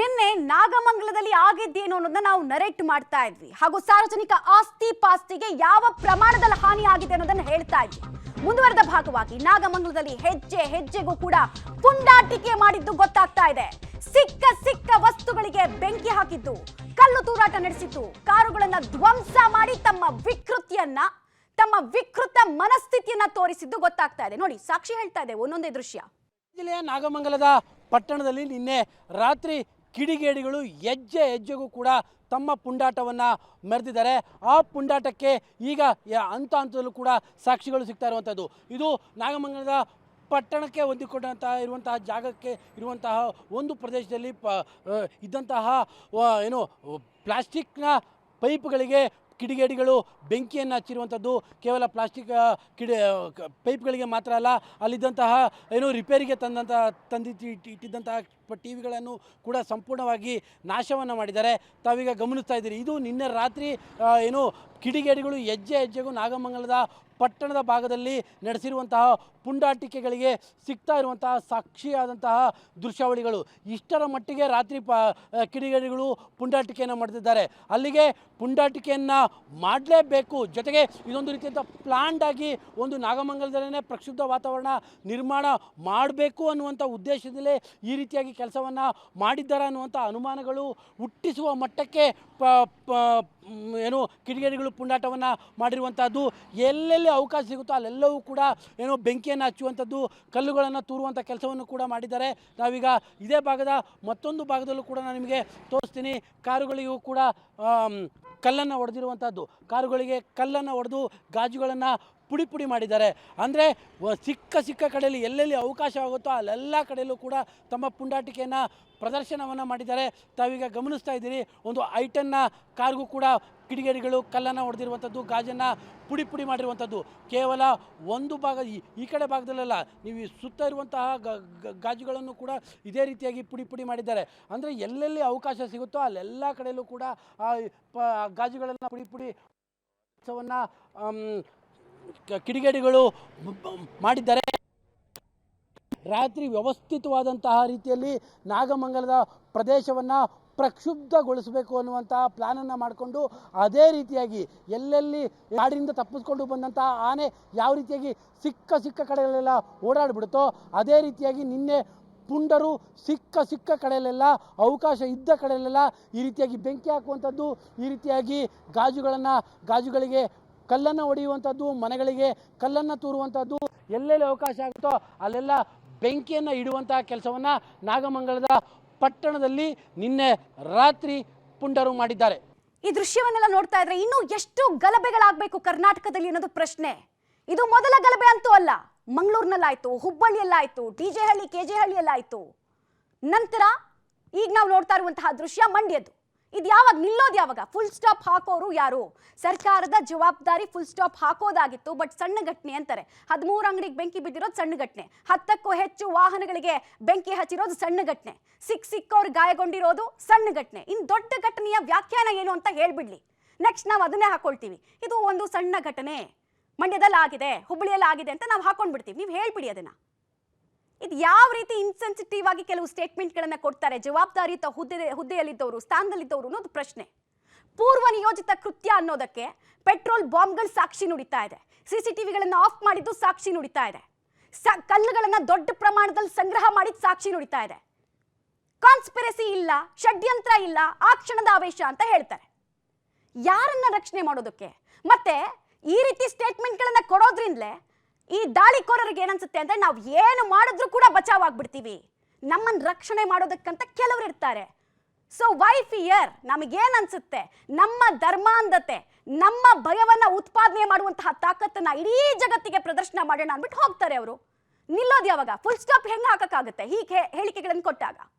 ನಿನ್ನೆ ನಾಗಮಂಗಲದಲ್ಲಿ ಆಗಿದ್ದೇನು ಅನ್ನೋದನ್ನ ನಾವು ನರೇಟ್ ಮಾಡ್ತಾ ಇದ್ವಿ ಹಾಗೂ ಸಾರ್ವಜನಿಕ ಆಸ್ತಿ ಪಾಸ್ತಿಗೆ ಯಾವ ಪ್ರಮಾಣದಲ್ಲಿ ಹಾನಿ ಆಗಿದೆ ಅನ್ನೋದನ್ನ ಹೇಳ್ತಾ ಇದ್ವಿ. ಮುಂದುವರೆದ ಭಾಗವಾಗಿ ನಾಗಮಂಗಲದಲ್ಲಿ ಹೆಜ್ಜೆ ಹೆಜ್ಜೆಗೂ ಕೂಡ ಪುಂಡಾಟಿಕೆ ಮಾಡಿದ್ದು ಗೊತ್ತಾಗ್ತಾ ಇದೆ. ಸಿಕ್ಕ ವಸ್ತುಗಳಿಗೆ ಬೆಂಕಿ ಹಾಕಿದ್ದು, ಕಲ್ಲು ತೂರಾಟ ನಡೆಸಿದ್ದು, ಕಾರುಗಳನ್ನ ಧ್ವಂಸ ಮಾಡಿ ತಮ್ಮ ವಿಕೃತ ಮನಸ್ಥಿತಿಯನ್ನ ತೋರಿಸಿದ್ದು ಗೊತ್ತಾಗ್ತಾ ಇದೆ. ನೋಡಿ, ಸಾಕ್ಷಿ ಹೇಳ್ತಾ ಇದೆ ಒಂದೊಂದೇ ದೃಶ್ಯ. ಜಿಲ್ಲೆಯ ನಾಗಮಂಗಲದ ಪಟ್ಟಣದಲ್ಲಿ ನಿನ್ನೆ ರಾತ್ರಿ ಕಿಡಿಗೇಡಿಗಳು ಹೆಜ್ಜೆಗೂ ಕೂಡ ತಮ್ಮ ಪುಂಡಾಟವನ್ನು ಮೆರೆದಿದ್ದಾರೆ. ಆ ಪುಂಡಾಟಕ್ಕೆ ಈಗ ಹಂತದಲ್ಲೂ ಕೂಡ ಸಾಕ್ಷಿಗಳು ಸಿಗ್ತಾ ಇರುವಂಥದ್ದು. ಇದು ನಾಗಮಂಗಲದ ಪಟ್ಟಣಕ್ಕೆ ಹೊಂದಿಕೊಂಡಂತಹ ಜಾಗಕ್ಕೆ ಇರುವಂತಹ ಒಂದು ಪ್ರದೇಶದಲ್ಲಿ ಇದ್ದಂತಹ ಪ್ಲಾಸ್ಟಿಕ್ನ ಪೈಪ್ಗಳಿಗೆ ಕಿಡಿಗೇಡಿಗಳು ಬೆಂಕಿಯನ್ನು ಹಚ್ಚಿರುವಂಥದ್ದು. ಕೇವಲ ಪ್ಲಾಸ್ಟಿಕ್ ಪೈಪ್ಗಳಿಗೆ ಮಾತ್ರ ಅಲ್ಲ, ಅಲ್ಲಿದ್ದಂತಹ ರಿಪೇರಿಗೆ ಇಟ್ಟಿದ್ದಂತಹ ಟಿವಿಗಳನ್ನು ಕೂಡ ಸಂಪೂರ್ಣವಾಗಿ ನಾಶವನ್ನು ಮಾಡಿದ್ದಾರೆ. ತಾವೀಗ ಗಮನಿಸ್ತಾ ಇದ್ದೀರಿ. ಇದು ನಿನ್ನೆ ರಾತ್ರಿ ಕಿಡಿಗೇಡಿಗಳು ಹೆಜ್ಜೆಗೂ ನಾಗಮಂಗಲದ ಪಟ್ಟಣದ ಭಾಗದಲ್ಲಿ ನಡೆಸಿರುವಂತಹ ಪುಂಡಾಟಿಕೆಗಳಿಗೆ ಸಿಗ್ತಾ ಇರುವಂತಹ ಸಾಕ್ಷಿಯಾದಂತಹ ದೃಶ್ಯಾವಳಿಗಳು. ಇಷ್ಟರ ಮಟ್ಟಿಗೆ ರಾತ್ರಿ ಕಿಡಿಗೇಡಿಗಳು ಪುಂಡಾಟಿಕೆಯನ್ನು ಮಾಡ್ತಿದ್ದಾರೆ. ಅಲ್ಲಿಗೆ ಪುಂಡಾಟಿಕೆಯನ್ನು ಮಾಡಲೇಬೇಕು, ಜೊತೆಗೆ ಇದೊಂದು ರೀತಿಯಂಥ ಪ್ಲಾನ್ಡ್ ಆಗಿ ಒಂದು ನಾಗಮಂಗಲದಲ್ಲೇ ಪ್ರಕ್ಷುಬ್ಧ ವಾತಾವರಣ ನಿರ್ಮಾಣ ಮಾಡಬೇಕು ಅನ್ನುವಂಥ ಉದ್ದೇಶದಲ್ಲೇ ಈ ರೀತಿಯಾಗಿ ಕೆಲಸವನ್ನು ಮಾಡಿದ್ದಾರೆ ಅನ್ನುವಂಥ ಅನುಮಾನಗಳು ಹುಟ್ಟಿಸುವ ಮಟ್ಟಕ್ಕೆ ಕಿಡಿಗೇಡಿಗಳು ಪುಂಡಾಟವನ್ನು ಮಾಡಿರುವಂಥದ್ದು. ಎಲ್ಲೆಲ್ಲಿ ಅವಕಾಶ ಸಿಗುತ್ತೋ ಅಲ್ಲೆಲ್ಲವೂ ಕೂಡ ಬೆಂಕಿಯನ್ನು ಹಚ್ಚುವಂಥದ್ದು, ಕಲ್ಲುಗಳನ್ನು ತೂರುವಂಥ ಕೆಲಸವನ್ನು ಕೂಡ ಮಾಡಿದ್ದಾರೆ. ನಾವೀಗ ಇದೇ ಭಾಗದ ಮತ್ತೊಂದು ಭಾಗದಲ್ಲೂ ಕೂಡ ನಾನು ನಿಮಗೆ ತೋರಿಸ್ತೀನಿ. ಕಾರುಗಳಿಗೂ ಕೂಡ ಕಲ್ಲನ್ನು ಹೊಡೆದಿರುವಂಥದ್ದು, ಕಾರುಗಳಿಗೆ ಕಲ್ಲನ್ನು ಹೊಡೆದು ಗಾಜುಗಳನ್ನು ಪುಡಿ ಮಾಡಿದ್ದಾರೆ. ಅಂದರೆ ಸಿಕ್ಕ ಕಡೆಯಲ್ಲಿ ಎಲ್ಲೆಲ್ಲಿ ಅವಕಾಶ ಆಗುತ್ತೋ ಅಲ್ಲೆಲ್ಲ ಕಡೆಯಲ್ಲೂ ಕೂಡ ತಮ್ಮ ಪುಂಡಾಟಿಕೆಯನ್ನು ಪ್ರದರ್ಶನವನ್ನು ಮಾಡಿದ್ದಾರೆ. ತಾವೀಗ ಗಮನಿಸ್ತಾ ಇದ್ದೀರಿ. ಒಂದು ಐಟನ್ನ ಕಾರ್ಗೂ ಕೂಡ ಕಿಡಿಗೇಡಿಗಳು ಕಲ್ಲನ್ನು ಹೊಡೆದಿರುವಂಥದ್ದು, ಗಾಜನ್ನು ಪುಡಿ ಮಾಡಿರುವಂಥದ್ದು. ಕೇವಲ ಒಂದು ಭಾಗ, ಈ ಕಡೆ ಭಾಗದಲ್ಲೆಲ್ಲ ನೀವು ಸುತ್ತ ಇರುವಂತಹ ಗಾಜುಗಳನ್ನು ಕೂಡ ಇದೇ ರೀತಿಯಾಗಿ ಪುಡಿ ಮಾಡಿದ್ದಾರೆ. ಅಂದರೆ ಎಲ್ಲೆಲ್ಲಿ ಅವಕಾಶ ಸಿಗುತ್ತೋ ಅಲ್ಲೆಲ್ಲ ಕಡೆಯಲ್ಲೂ ಕೂಡ ಗಾಜುಗಳನ್ನು ಪುಡಿ ಕೆಲಸವನ್ನು ಕಿಡಿಗೇಡಿಗಳು ಮಾಡಿದ್ದಾರೆ. ರಾತ್ರಿ ವ್ಯವಸ್ಥಿತವಾದಂತಹ ರೀತಿಯಲ್ಲಿ ನಾಗಮಂಗಲದ ಪ್ರದೇಶವನ್ನು ಪ್ರಕ್ಷುಬ್ಧಗೊಳಿಸಬೇಕು ಅನ್ನುವಂತಹ ಪ್ಲಾನನ್ನು ಮಾಡಿಕೊಂಡು ಅದೇ ರೀತಿಯಾಗಿ ಎಲ್ಲೆಲ್ಲಿ ಕಾಡಿನಿಂದ ತಪ್ಪಿಸ್ಕೊಂಡು ಬಂದಂತಹ ಆನೆ ಯಾವ ರೀತಿಯಾಗಿ ಸಿಕ್ಕ ಕಡೆಯಲ್ಲೆಲ್ಲ ಓಡಾಡಿಬಿಡುತ್ತೋ ಅದೇ ರೀತಿಯಾಗಿ ನಿನ್ನೆ ಪುಂಡರು ಸಿಕ್ಕ ಕಡೆಯಲ್ಲೆಲ್ಲ ಅವಕಾಶ ಇದ್ದ ಕಡೆಯಲ್ಲೆಲ್ಲ ಈ ರೀತಿಯಾಗಿ ಬೆಂಕಿ ಹಾಕುವಂಥದ್ದು, ಈ ರೀತಿಯಾಗಿ ಗಾಜುಗಳಿಗೆ ಕಲ್ಲನ್ನು ಹೊಡೆಯುವಂಥದ್ದು, ಮನೆಗಳಿಗೆ ಕಲ್ಲನ್ನು ತೂರುವಂಥದ್ದು, ಎಲ್ಲೆಲ್ಲಿ ಅವಕಾಶ ಆಗುತ್ತೋ ಅಲ್ಲೆಲ್ಲ ಬೆಂಕಿಯನ್ನು ಇಡುವಂತಹ ಕೆಲಸವನ್ನು ನಾಗಮಂಗಲದ ಪಟ್ಟಣದಲ್ಲಿ ನಿನ್ನೆ ರಾತ್ರಿ ಪುಂಡರು ಮಾಡಿದ್ದಾರೆ. ಈ ದೃಶ್ಯವನ್ನೆಲ್ಲ ನೋಡ್ತಾ ಇದ್ರೆ ಇನ್ನೂ ಎಷ್ಟು ಗಲಭೆಗಳಾಗಬೇಕು ಕರ್ನಾಟಕದಲ್ಲಿ ಅನ್ನೋದು ಪ್ರಶ್ನೆ. ಇದು ಮೊದಲ ಗಲಭೆ ಅಂತೂ ಅಲ್ಲ. ಮಂಗಳೂರಿನಲ್ಲಾಯ್ತು, ಹುಬ್ಬಳ್ಳಿಯಲ್ಲಾಯ್ತು, ಡಿಜೆ ಹಳ್ಳಿ, ಕೆಜೆ ಹಳ್ಳಿಯಲ್ಲಾಯ್ತು. ನಂತರ ಈಗ ನಾವು ನೋಡ್ತಾ ಇರುವಂತಹ ದೃಶ್ಯ ಮಂಡ್ಯದ್ದು. ಇದು ಯಾವಾಗ ನಿಲ್ಲೋದು? ಯಾವಾಗ ಫುಲ್ ಸ್ಟಾಪ್ ಹಾಕೋರು ಯಾರು? ಸರ್ಕಾರದ ಜವಾಬ್ದಾರಿ ಫುಲ್ ಸ್ಟಾಪ್ ಹಾಕೋದಾಗಿತ್ತು. ಬಟ್ ಸಣ್ಣ ಘಟನೆ ಅಂತಾರೆ. 13 ಅಂಗಡಿಗೆ ಬೆಂಕಿ ಬಿದ್ದಿರೋದು ಸಣ್ಣ ಘಟನೆ, 10ಕ್ಕೂ ಹೆಚ್ಚು ವಾಹನಗಳಿಗೆ ಬೆಂಕಿ ಹಚ್ಚಿರೋದು ಸಣ್ಣ ಘಟನೆ, ಸಿಕ್ಕವ್ರು ಗಾಯಗೊಂಡಿರೋದು ಸಣ್ಣ ಘಟನೆ. ಇನ್ನು ದೊಡ್ಡ ಘಟನೆಯ ವ್ಯಾಖ್ಯಾನ ಏನು ಅಂತ ಹೇಳ್ಬಿಡ್ಲಿ, ನೆಕ್ಸ್ಟ್ ನಾವು ಅದನ್ನೇ ಹಾಕೊಳ್ತೀವಿ. ಇದು ಒಂದು ಸಣ್ಣ ಘಟನೆ, ಮಂಡ್ಯದಲ್ಲಿ ಆಗಿದೆ, ಹುಬ್ಬಳ್ಳಿಯಲ್ಲಿ ಆಗಿದೆ ಅಂತ ನಾವು ಹಾಕೊಂಡ್ಬಿಡ್ತೀವಿ. ನೀವು ಹೇಳ್ಬಿಡಿ ಅದನ್ನ. ಇದು ಯಾವ ರೀತಿ ಇನ್ಸೆನ್ಸಿಟಿವ್ ಆಗಿ ಕೆಲವು ಸ್ಟೇಟ್ಮೆಂಟ್ಗಳನ್ನು ಕೊಡ್ತಾರೆ ಜವಾಬ್ದಾರಿಯುತ ಹುದ್ದೆಯಲ್ಲಿದ್ದವರು, ಸ್ಥಾನದಲ್ಲಿದ್ದವರು ಅನ್ನೋದು ಪ್ರಶ್ನೆ. ಪೂರ್ವ ನಿಯೋಜಿತ ಕೃತ್ಯ ಅನ್ನೋದಕ್ಕೆ ಪೆಟ್ರೋಲ್ ಬಾಂಬ್ಗಳು ಸಾಕ್ಷಿ ನುಡಿತಾ ಇದೆ. CCTVಗಳನ್ನು ಆಫ್ ಮಾಡಿದ್ದು ಸಾಕ್ಷಿ ನುಡಿತಾ ಇದೆ. ಕಲ್ಲುಗಳನ್ನು ದೊಡ್ಡ ಪ್ರಮಾಣದಲ್ಲಿ ಸಂಗ್ರಹ ಮಾಡಿದ್ದು ಸಾಕ್ಷಿ ನುಡಿತಾ ಇದೆ. ಕಾನ್ಸ್ಪಿರಸಿ ಇಲ್ಲ, ಷಡ್ಯಂತ್ರ ಇಲ್ಲ, ಆ ಕ್ಷಣದ ಆವೇಶ ಅಂತ ಹೇಳ್ತಾರೆ. ಯಾರನ್ನ ರಕ್ಷಣೆ ಮಾಡೋದಕ್ಕೆ? ಮತ್ತೆ ಈ ರೀತಿ ಸ್ಟೇಟ್ಮೆಂಟ್ಗಳನ್ನ ಕೊಡೋದ್ರಿಂದಲೇ ಈ ದಾಳಿಕೋರರಿಗೆ ಏನನ್ಸುತ್ತೆ ಅಂದ್ರೆ ನಾವು ಏನು ಮಾಡಿದ್ರು ಕೂಡ ಬಚಾವ್ ಆಗ್ಬಿಡ್ತೀವಿ, ನಮ್ಮನ್ನು ರಕ್ಷಣೆ ಮಾಡೋದಕ್ಕಂತ ಕೆಲವರು ಇರ್ತಾರೆ. So why fear? ನಮಗೇನ್ ಅನ್ಸುತ್ತೆ, ನಮ್ಮ ಧರ್ಮಾಂಧತೆ, ನಮ್ಮ ಭಯವನ್ನ ಉತ್ಪಾದನೆ ಮಾಡುವಂತಹ ತಾಕತ್ತನ್ನ ಇಡೀ ಜಗತ್ತಿಗೆ ಪ್ರದರ್ಶನ ಮಾಡೋಣ ಅಂದ್ಬಿಟ್ಟು ಹೋಗ್ತಾರೆ ಅವರು. ನಿಲ್ಲೋದು ಯಾವಾಗ? ಫುಲ್ ಸ್ಟಾಪ್ ಹೆಂಗೆ ಹಾಕಕ್ಕಾಗುತ್ತೆ ಹೀಗೆ ಹೇಳಿಕೆಗಳನ್ನು ಕೊಟ್ಟಾಗ?